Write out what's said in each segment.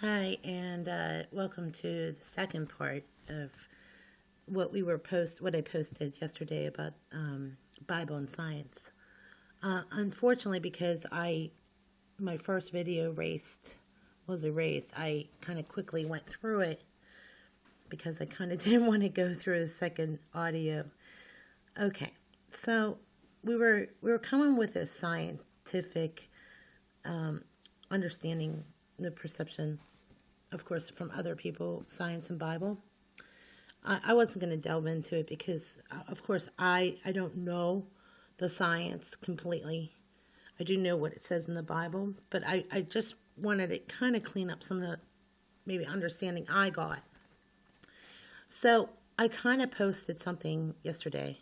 Hi, and welcome to the second part of what I posted yesterday about Bible and science. Unfortunately, because my first video was erased, I kind of quickly went through it because I kind of didn't want to go through the second audio. Okay, so we were coming with a scientific understanding the perception, of course, from other people, science and Bible. I wasn't going to delve into it because, of course, I don't know the science completely. I do know what it says in the Bible, but I just wanted to kind of clean up some of the maybe understanding I got. So I kind of posted something yesterday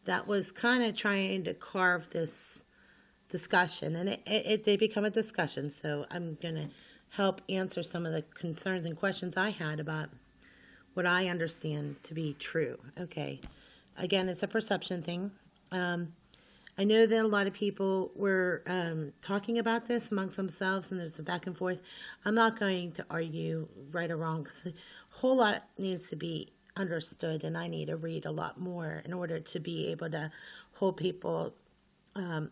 that was kind of trying to carve this discussion, and it did become a discussion. So I'm going to help answer some of the concerns and questions I had about what I understand to be true. Okay. Again, it's a perception thing. I know that a lot of people were talking about this amongst themselves, and there's a back and forth. I'm not going to argue right or wrong because a whole lot needs to be understood, and I need to read a lot more in order to be able to hold people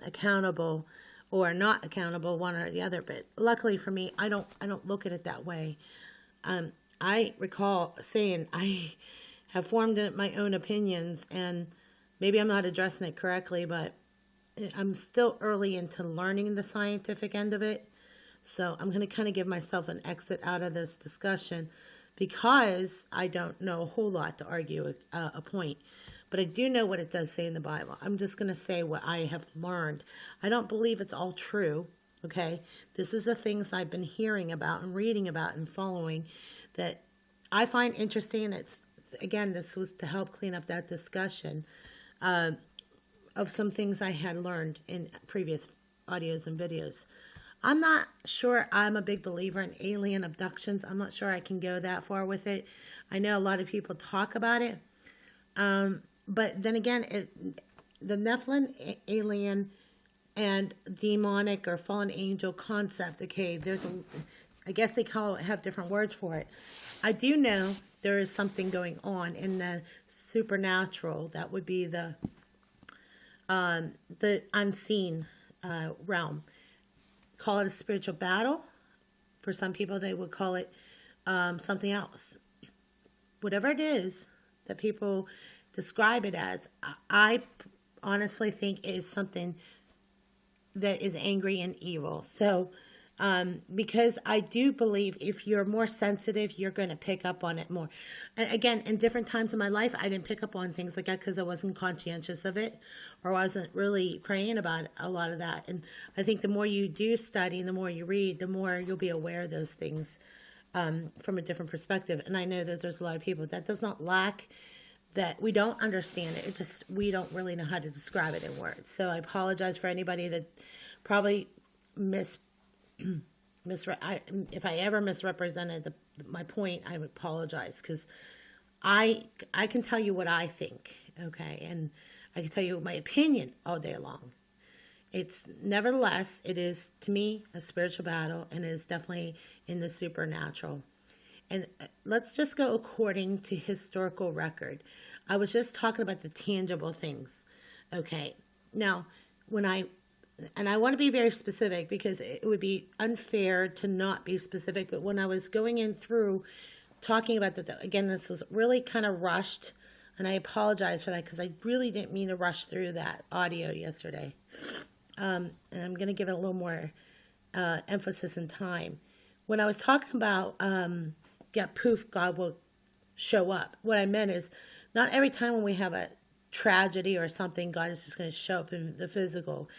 accountable or not accountable, one or the other. But luckily for me, I don't look at it that way. I recall saying I have formed my own opinions, and maybe I'm not addressing it correctly, but I'm still early into learning the scientific end of it. So I'm going to kind of give myself an exit out of this discussion because I don't know a whole lot to argue a point. But I do know what it does say in the Bible. I'm just going to say what I have learned. I don't believe it's all true, okay? This is the things I've been hearing about and reading about and following that I find interesting. And it's, again, this was to help clean up that discussion of some things I had learned in previous audios and videos. I'm not sure I'm a big believer in alien abductions. I'm not sure I can go that far with it. I know a lot of people talk about it. But then again, the Nephilim alien and demonic or fallen angel concept, okay, I guess they have different words for it. I do know there is something going on in the supernatural that would be the unseen realm. Call it a spiritual battle. For some people, they would call it something else. Whatever it is that people describe it as, I honestly think is something that is angry and evil. So, because I do believe if you're more sensitive, you're going to pick up on it more. And again, in different times in my life, I didn't pick up on things like that because I wasn't conscientious of it or wasn't really praying about a lot of that. And I think the more you do study and the more you read, the more you'll be aware of those things from a different perspective. And I know that there's a lot of people that does not lack that we don't understand it. It just, we don't really know how to describe it in words. So I apologize for anybody that probably if I ever misrepresented my point, I would apologize because I can tell you what I think, okay, and I can tell you my opinion all day long. It's nevertheless, it is to me a spiritual battle, and it is definitely in the supernatural. And let's just go according to historical record. I was just talking about the tangible things. Okay. Now, and I want to be very specific because it would be unfair to not be specific, but when I was going in through talking about again, this was really kind of rushed, and I apologize for that because I really didn't mean to rush through that audio yesterday. And I'm going to give it a little more emphasis and time. When I was talking about poof, God will show up. What I meant is not every time when we have a tragedy or something, God is just going to show up in the physical.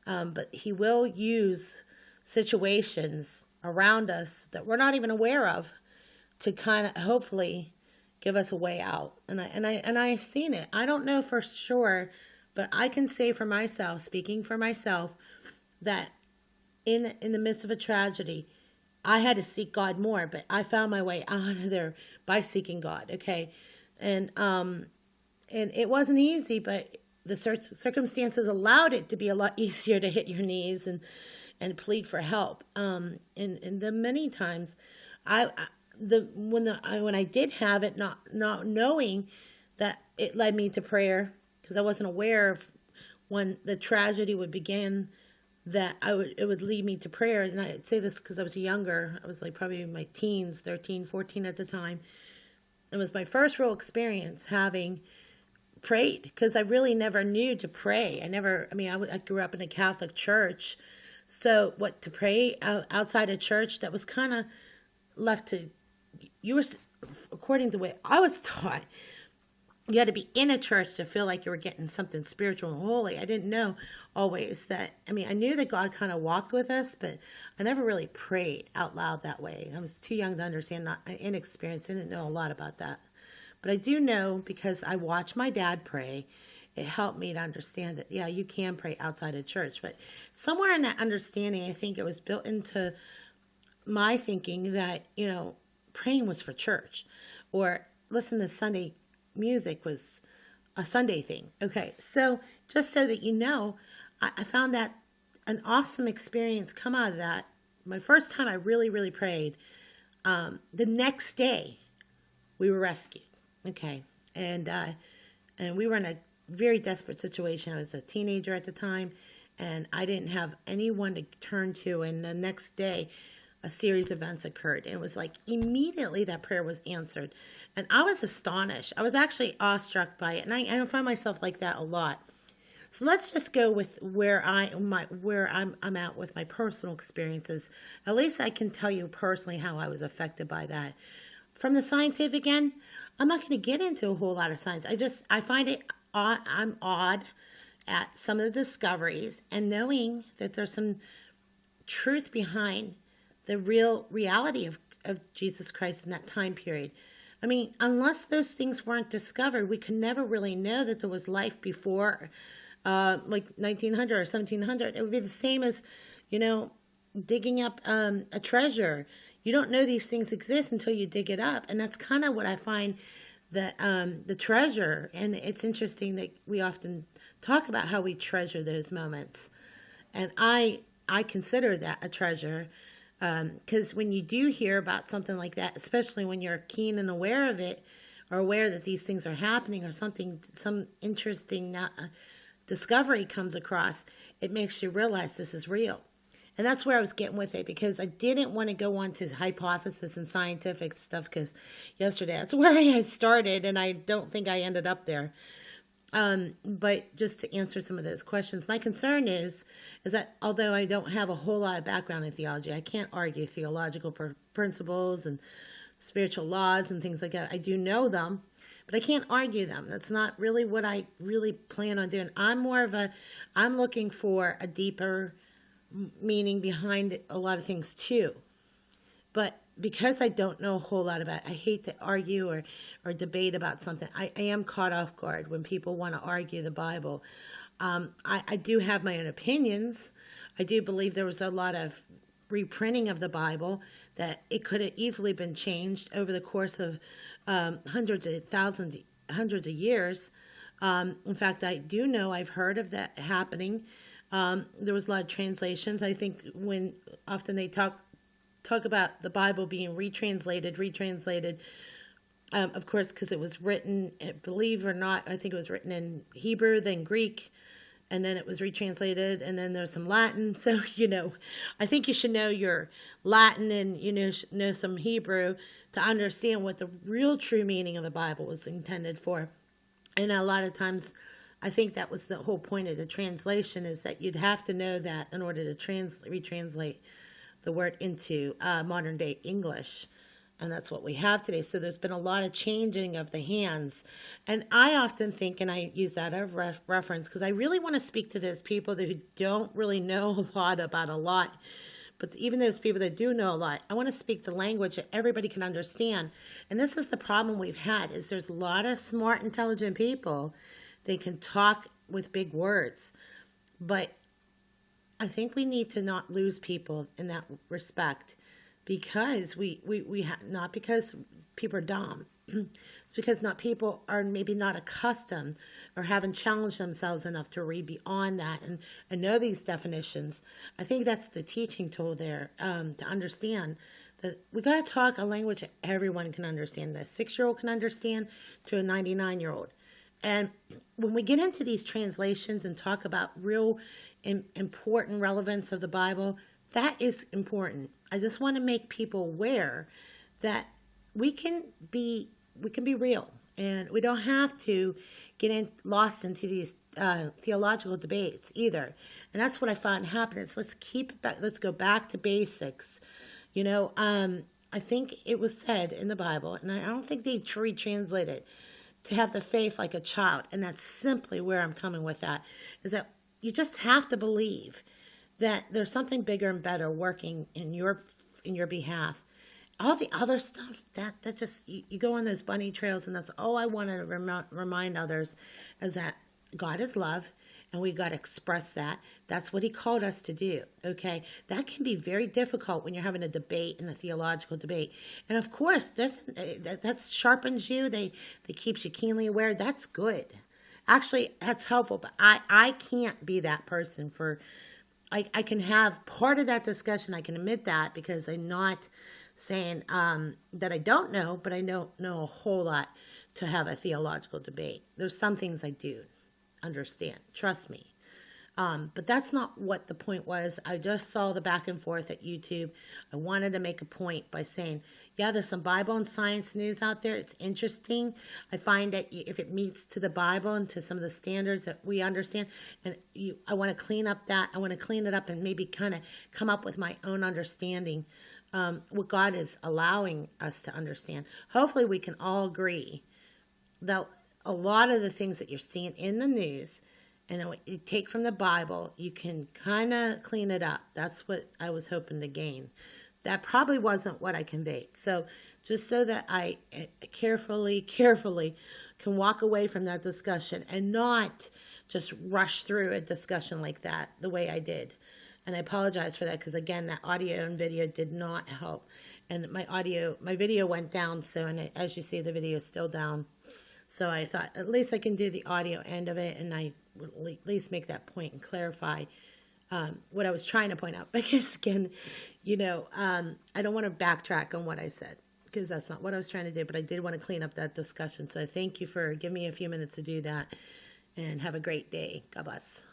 But he will use situations around us that we're not even aware of to kind of hopefully give us a way out. And I've seen it. I don't know for sure, but I can say for myself, speaking for myself, that in the midst of a tragedy, I had to seek God more, but I found my way out of there by seeking God. Okay. And it wasn't easy, but the circumstances allowed it to be a lot easier to hit your knees and plead for help. And the many times, when I did have it, not knowing that it led me to prayer, because I wasn't aware of when the tragedy would begin, that it would lead me to prayer. And I'd say this because I was younger. I was like probably in my teens, 13, 14 at the time. It was my first real experience having prayed, because I really never knew to pray. I grew up in a Catholic church. So what to pray outside a church, that was kind of left to, you were, according to what I was taught, you had to be in a church to feel like you were getting something spiritual and holy. I didn't know always that. I knew that God kind of walked with us, but I never really prayed out loud that way. I was too young to understand, not inexperienced, didn't know a lot about that. But I do know, because I watched my dad pray, it helped me to understand that, yeah, you can pray outside of church. But somewhere in that understanding, I think it was built into my thinking that, praying was for church, or listen to Sunday music was a Sunday thing. Okay, so just so that you know, I found that an awesome experience come out of that. My first time I really, really prayed, the next day we were rescued. Okay, and we were in a very desperate situation. I was a teenager at the time, and I didn't have anyone to turn to, and the next day a series of events occurred, and it was like immediately that prayer was answered. And I was astonished. I was actually awestruck by it, and I don't find myself like that a lot. So let's just go with where I'm at with my personal experiences. At least I can tell you personally how I was affected by that. From the scientific end, I'm not going to get into a whole lot of science. I find it odd. I'm awed at some of the discoveries, and knowing that there's some truth behind the real reality of Jesus Christ in that time period. Unless those things weren't discovered, we could never really know that there was life before, like 1900 or 1700. It would be the same as, digging up a treasure. You don't know these things exist until you dig it up. And that's kind of what I find that the treasure. And it's interesting that we often talk about how we treasure those moments. And I consider that a treasure. Because when you do hear about something like that, especially when you're keen and aware of it, or aware that these things are happening, or some interesting discovery comes across, it makes you realize this is real. And that's where I was getting with it, because I didn't want to go on to hypothesis and scientific stuff, because yesterday that's where I started, and I don't think I ended up there. But just to answer some of those questions, my concern is that although I don't have a whole lot of background in theology, I can't argue theological principles and spiritual laws and things like that. I do know them, but I can't argue them. That's not really what I really plan on doing. I'm looking for a deeper meaning behind a lot of things too. But because I don't know a whole lot about it, I hate to argue or debate about something. I am caught off guard when people want to argue the Bible. I do have my own opinions. I do believe there was a lot of reprinting of the Bible, that it could have easily been changed over the course of hundreds of years. In fact, I do know, I've heard of that happening. There was a lot of translations. I think when often they talk about the Bible being retranslated, of course, because it was written, believe it or not, I think it was written in Hebrew, then Greek, and then it was retranslated, and then there's some Latin. So, I think you should know your Latin and, know some Hebrew to understand what the real true meaning of the Bible was intended for. And a lot of times, I think that was the whole point of the translation, is that you'd have to know that in order to retranslate the word into modern day English. And that's what we have today. So there's been a lot of changing of the hands. And I often think, and I use that as reference, because I really want to speak to those people who don't really know a lot about a lot. But even those people that do know a lot, I want to speak the language that everybody can understand. And this is the problem we've had, is there's a lot of smart, intelligent people. They can talk with big words. But I think we need to not lose people in that respect, because we not because people are dumb. It's because not people are maybe not accustomed or haven't challenged themselves enough to read beyond that and know these definitions. I think that's the teaching tool there, to understand that we got to talk a language that everyone can understand. A 6-year-old can understand to a 99-year-old. And when we get into these translations and talk about real important relevance of the Bible, that is important. I just want to make people aware that we can be real, and we don't have to get lost into these theological debates either. And that's what I find happening. Is let's keep it back. Let's go back to basics. I think it was said in the Bible, and I don't think they retranslated it, to have the faith like a child. And that's simply where I'm coming with that, is that you just have to believe that there's something bigger and better working in your behalf. All the other stuff, that just, you go on those bunny trails, and that's all I want to remind others, is that God is love, and we got to express that. That's what he called us to do, okay? That can be very difficult when you're having a debate, and a theological debate. And of course, that sharpens you. They keeps you keenly aware. That's good. Actually, that's helpful, but I can't be that person for... I can have part of that discussion. I can admit that, because I'm not saying that I don't know, but I don't know a whole lot to have a theological debate. There's some things I do understand. Trust me. But that's not what the point was. I just saw the back and forth at YouTube. I wanted to make a point by saying, yeah, there's some Bible and science news out there. It's interesting. I find that if it meets to the Bible and to some of the standards that we understand, and I want to clean up that. I want to clean it up and maybe kind of come up with my own understanding, what God is allowing us to understand. Hopefully we can all agree that a lot of the things that you're seeing in the news and what you take from the Bible, you can kind of clean it up. That's what I was hoping to gain. That probably wasn't what I conveyed. So just so that I carefully can walk away from that discussion and not just rush through a discussion like that the way I did. And I apologize for that, because again, that audio and video did not help. And my video went down, so, and as you see, the video is still down. So I thought at least I can do the audio end of it, and I will at least make that point and clarify what I was trying to point out. Because again, I don't want to backtrack on what I said, because that's not what I was trying to do, but I did want to clean up that discussion. So thank you for giving me a few minutes to do that, and have a great day. God bless.